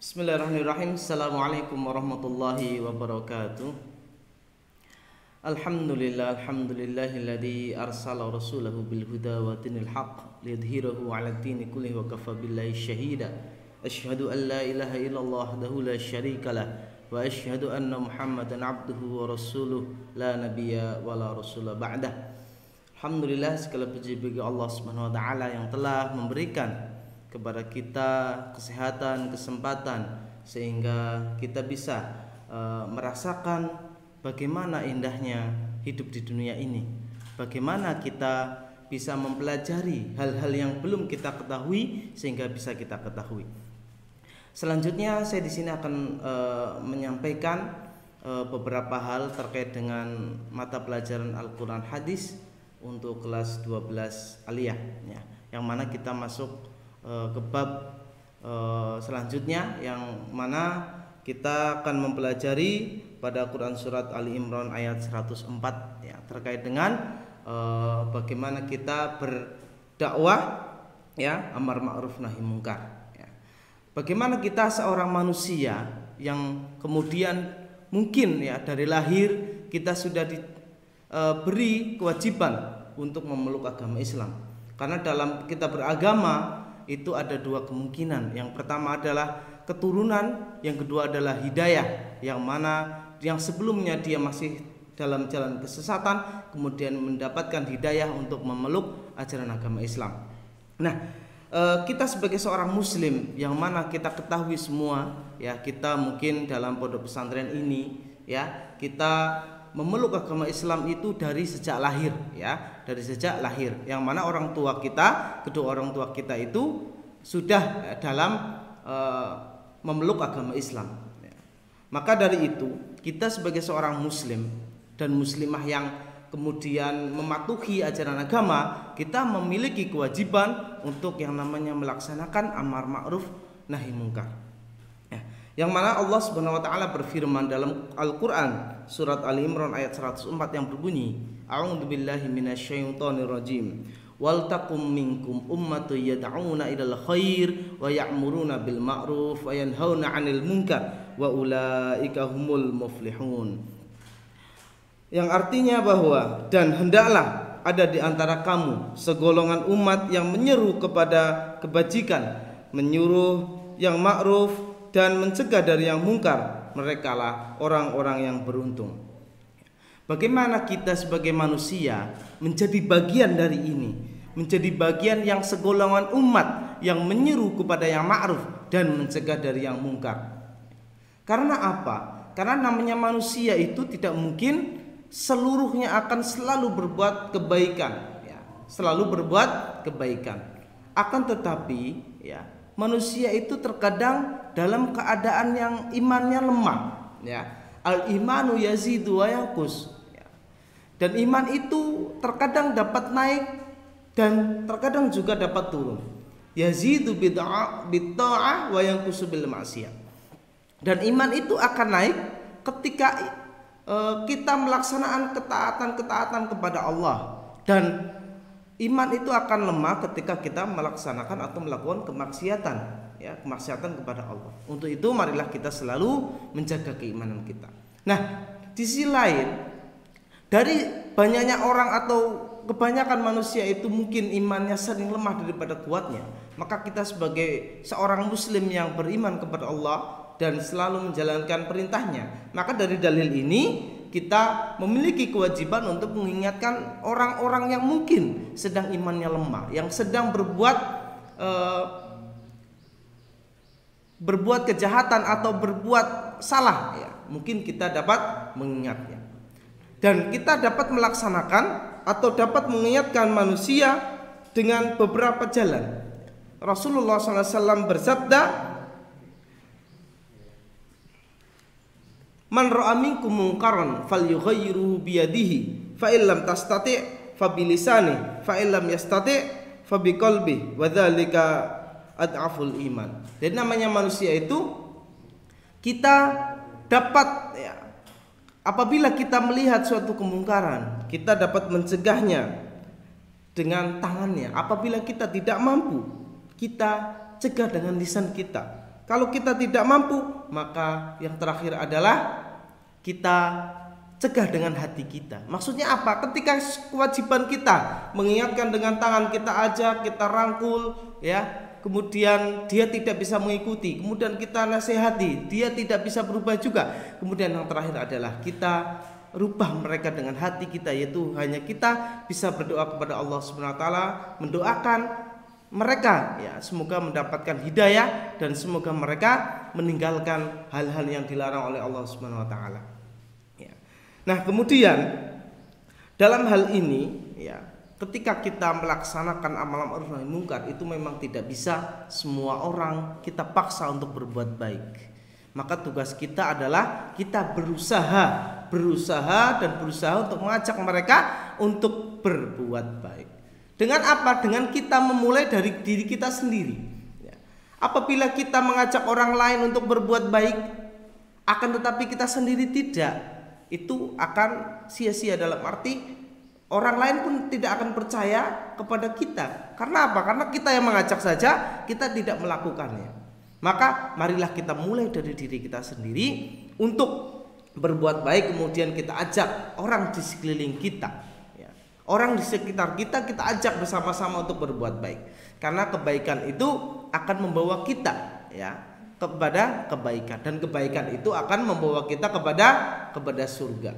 Bismillahirrahmanirrahim. Assalamualaikum warahmatullahi wabarakatuh. Alhamdulillahilladzi arsala rasulahu bil huda wa dinil haqq liyudhhirahu 'alad dini kullihi wa kafa billahi syahida. Asyhadu an la ilaha illallah wahdahu la syarika lah wa asyhadu anna Muhammadan 'abduhu wa rasuluh la nabiyya wa la rasula ba'dah. Alhamdulillah, segala puji bagi Allah Subhanahu wa taala yang telah memberikan kepada kita kesehatan, kesempatan sehingga kita bisa merasakan bagaimana indahnya hidup di dunia ini. Bagaimana kita bisa mempelajari hal-hal yang belum kita ketahui sehingga bisa kita ketahui. Selanjutnya saya di sini akan menyampaikan beberapa hal terkait dengan mata pelajaran Al-Qur'an Hadis untuk kelas 12 aliyah ya, yang mana kita masuk ke bab selanjutnya, yang mana kita akan mempelajari pada Quran surat Ali Imran ayat 104 ya, terkait dengan bagaimana kita berdakwah ya, amar ma'ruf nahi mungkar ya. Bagaimana kita seorang manusia yang kemudian mungkin ya dari lahir kita sudah diberi kewajiban untuk memeluk agama Islam, karena dalam kita beragama itu ada dua kemungkinan. Yang pertama adalah keturunan, yang kedua adalah hidayah, yang mana yang sebelumnya dia masih dalam jalan kesesatan kemudian mendapatkan hidayah untuk memeluk ajaran agama Islam. Nah, kita sebagai seorang muslim yang mana kita ketahui semua ya, kita mungkin dalam pondok pesantren ini ya, kita memeluk agama Islam itu dari sejak lahir ya, dari sejak lahir, yang mana orang tua kita, kedua orang tua kita itu sudah dalam memeluk agama Islam ya. Maka dari itu kita sebagai seorang muslim dan muslimah yang kemudian mematuhi ajaran agama, kita memiliki kewajiban untuk yang namanya melaksanakan amar ma'ruf nahi mungkar. Yang mana Allah Subhanahu wa taala berfirman dalam Al-Qur'an surat Ali Imran ayat 104 yang berbunyi, A'udzubillahi minasyaitonir rajim. Wal takum minkum ummatun yad'una ilal khair wa ya'muruna bil ma'ruf wa yanhauna 'anil munkar wa ulaika humul muflihun. Yang artinya bahwa dan hendaklah ada di antara kamu segolongan umat yang menyeru kepada kebajikan, menyuruh yang ma'ruf dan mencegah dari yang mungkar. Merekalah orang-orang yang beruntung. Bagaimana kita sebagai manusia menjadi bagian dari ini, menjadi bagian yang segolongan umat yang menyeru kepada yang ma'ruf dan mencegah dari yang mungkar. Karena apa? Karena namanya manusia itu tidak mungkin seluruhnya akan selalu berbuat kebaikan ya, selalu berbuat kebaikan. Akan tetapi ya, manusia itu terkadang dalam keadaan yang imannya lemah ya. Al imanu yazidu wa yanqus ya. Dan iman itu terkadang dapat naik dan terkadang juga dapat turun. Yazidu bitta'ah wa yanqusu bil ma'siyah. Dan iman itu akan naik ketika kita melaksanakan ketaatan kepada Allah, dan iman itu akan lemah ketika kita melaksanakan atau melakukan kemaksiatan ya, kemaksiatan kepada Allah. Untuk itu marilah kita selalu menjaga keimanan kita. Nah, di sisi lain, dari banyaknya orang atau kebanyakan manusia itu mungkin imannya sering lemah daripada kuatnya, maka kita sebagai seorang muslim yang beriman kepada Allah dan selalu menjalankan perintahnya, maka dari dalil ini kita memiliki kewajiban untuk mengingatkan orang-orang yang mungkin sedang imannya lemah, yang sedang berbuat kejahatan atau berbuat salah ya, mungkin kita dapat mengingatnya. Dan kita dapat melaksanakan atau dapat mengingatkan manusia dengan beberapa jalan. Rasulullah SAW bersabda, Man ra'a minkum munkaran falyughayyirhu biyadihi fa illam tastati' fa bilisani fa illam yastati' fa biqalbi wa dzalika ad'aful iman. Jadi namanya manusia itu kita dapat ya, apabila kita melihat suatu kemungkaran, kita dapat mencegahnya dengan tangannya. Apabila kita tidak mampu, kita cegah dengan lisan kita. Kalau kita tidak mampu, maka yang terakhir adalah kita cegah dengan hati kita. Maksudnya apa? Ketika kewajiban kita mengingatkan dengan tangan, kita ajak, kita rangkul, ya. Kemudian dia tidak bisa mengikuti, kemudian kita nasihati, dia tidak bisa berubah juga. Kemudian yang terakhir adalah kita rubah mereka dengan hati kita, yaitu hanya kita bisa berdoa kepada Allah Subhanahu wa taala, mendoakan mereka, ya, semoga mendapatkan hidayah dan semoga mereka meninggalkan hal-hal yang dilarang oleh Allah Subhanahu wa taala. Ya. Nah, kemudian dalam hal ini, ya, ketika kita melaksanakan amal ma'ruf nahi munkar, itu memang tidak bisa semua orang kita paksa untuk berbuat baik. Maka tugas kita adalah kita berusaha untuk mengajak mereka untuk berbuat baik. Dengan apa? Dengan kita memulai dari diri kita sendiri. Apabila kita mengajak orang lain untuk berbuat baik, akan tetapi kita sendiri tidak, itu akan sia-sia, dalam arti orang lain pun tidak akan percaya kepada kita. Karena apa? Karena kita yang mengajak saja, kita tidak melakukannya. Maka marilah kita mulai dari diri kita sendiri untuk berbuat baik, kemudian kita ajak orang di sekeliling kita. Orang di sekitar kita ajak bersama-sama untuk berbuat baik. Karena kebaikan itu akan membawa kita, ya, kepada kebaikan, dan kebaikan itu akan membawa kita kepada surga.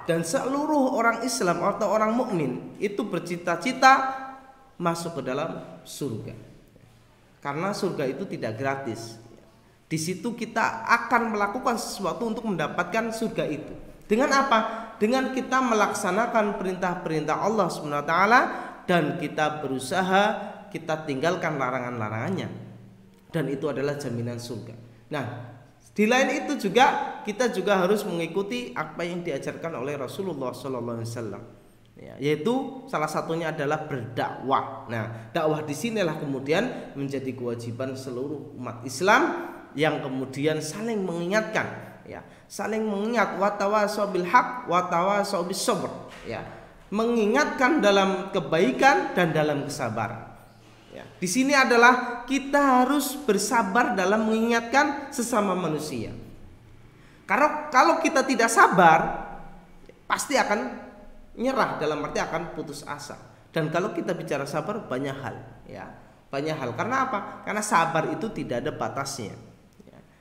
Dan seluruh orang Islam atau orang mukmin itu bercita-cita masuk ke dalam surga. Karena surga itu tidak gratis. Di situ kita akan melakukan sesuatu untuk mendapatkan surga itu. Dengan apa? Dengan kita melaksanakan perintah-perintah Allah Subhanahu wa taala dan kita berusaha kita tinggalkan larangan-larangannya. Dan itu adalah jaminan surga. Nah, di lain itu juga kita juga harus mengikuti apa yang diajarkan oleh Rasulullah sallallahu alaihi wasallam. Ya, yaitu salah satunya adalah berdakwah. Nah, dakwah di sinilah kemudian menjadi kewajiban seluruh umat Islam yang kemudian saling mengingatkan, ya, saling mengingat, watawasau bil haq watawasau bis sabr, ya, mengingatkan dalam kebaikan dan dalam kesabaran. Ya, di sini adalah kita harus bersabar dalam mengingatkan sesama manusia. Karena kalau kita tidak sabar, pasti akan nyerah, dalam arti akan putus asa. Dan kalau kita bicara sabar, banyak hal, ya, banyak hal. Karena apa? Karena sabar itu tidak ada batasnya.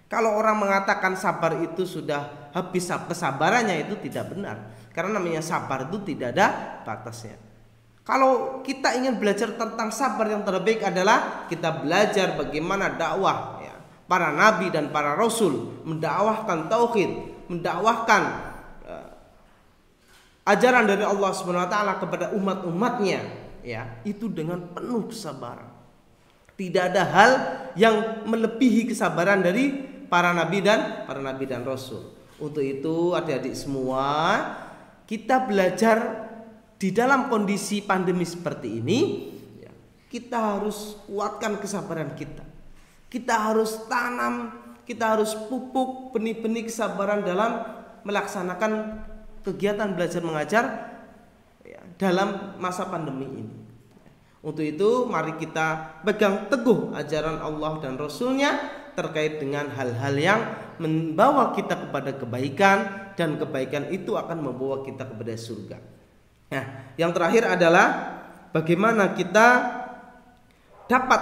Kalau orang mengatakan sabar itu sudah habis kesabarannya, itu tidak benar. Karena namanya sabar itu tidak ada batasnya. Kalau kita ingin belajar tentang sabar, yang terbaik adalah kita belajar bagaimana dakwah, ya, para nabi dan para rasul mendakwahkan tauhid, mendakwahkan ajaran dari Allah Subhanahu wa taala kepada umat-umatnya, ya, itu dengan penuh kesabaran. Tidak ada hal yang melebihi kesabaran dari para nabi dan rasul. Untuk itu adik-adik semua, kita belajar di dalam kondisi pandemi seperti ini, ya, kita harus kuatkan kesabaran kita. Kita harus tanam, kita harus pupuk benih-benih kesabaran dalam melaksanakan kegiatan belajar mengajar, ya, dalam masa pandemi ini. Untuk itu mari kita pegang teguh ajaran Allah dan Rasulnya terkait dengan hal-hal yang membawa kita kepada kebaikan, dan kebaikan itu akan membawa kita kepada surga. Nah, yang terakhir adalah bagaimana kita dapat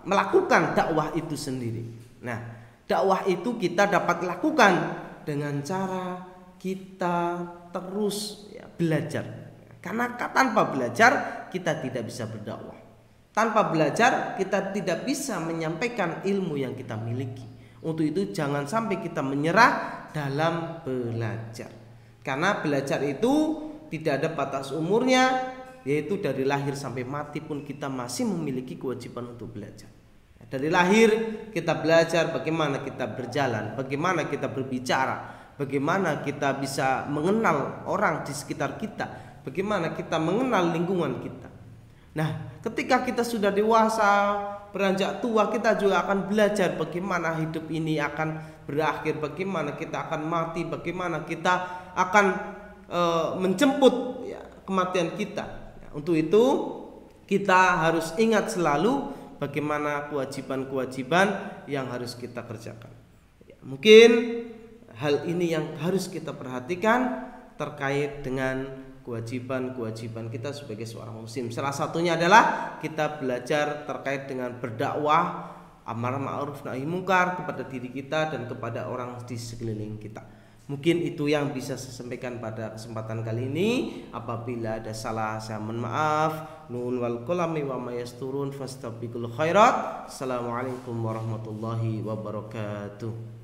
melakukan dakwah itu sendiri. Nah, dakwah itu kita dapat lakukan dengan cara kita terus, ya, belajar. Karena tanpa belajar kita tidak bisa berdakwah. Tanpa belajar kita tidak bisa menyampaikan ilmu yang kita miliki. Untuk itu jangan sampai kita menyerah dalam belajar. Karena belajar itu tidak ada batas umurnya, yaitu dari lahir sampai mati pun kita masih memiliki kewajiban untuk belajar. Dari lahir kita belajar bagaimana kita berjalan, bagaimana kita berbicara, bagaimana kita bisa mengenal orang di sekitar kita, bagaimana kita mengenal lingkungan kita. Nah, ketika kita sudah dewasa, beranjak tua, kita juga akan belajar bagaimana hidup ini akan berakhir, bagaimana kita akan mati, bagaimana kita akan menjemput, ya, kematian kita. Untuk itu kita harus ingat selalu bagaimana kewajiban-kewajiban yang harus kita kerjakan. Mungkin hal ini yang harus kita perhatikan terkait dengan kewajiban-kewajiban kita sebagai seorang muslim. Salah satunya adalah kita belajar terkait dengan berdakwah, amar ma'ruf nahi mungkar kepada diri kita dan kepada orang di sekeliling kita. Mungkin itu yang bisa saya sampaikan pada kesempatan kali ini. Apabila ada salah, saya mohon maaf. Nun wal qalami wa ma yasturun fastabiqul khairat. Assalamualaikum warahmatullahi wabarakatuh.